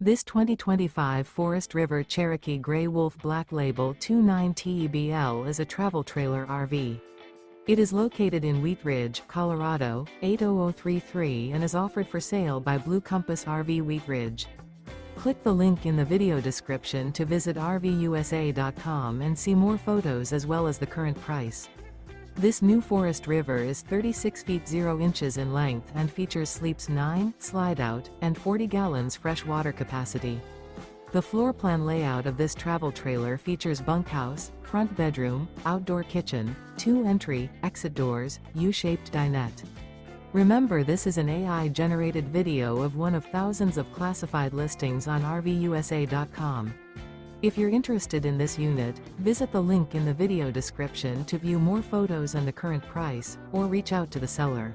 This 2025 Forest River Cherokee Grey Wolf Black Label 29TEBL is a travel trailer RV. It is located in Wheat Ridge, Colorado, 80033 and is offered for sale by Blue Compass RV Wheat Ridge. Click the link in the video description to visit RVUSA.com and see more photos as well as the current price. This new Forest River is 36 feet 0 inches in length and features sleeps 9, Slideout, and 40 gallons fresh water capacity. The floor plan layout of this travel trailer features bunkhouse, front bedroom, outdoor kitchen, 2 entry, exit doors, U-shaped dinette. Remember, this is an AI-generated video of one of thousands of classified listings on RVUSA.com. If you're interested in this unit, visit the link in the video description to view more photos and the current price, or reach out to the seller.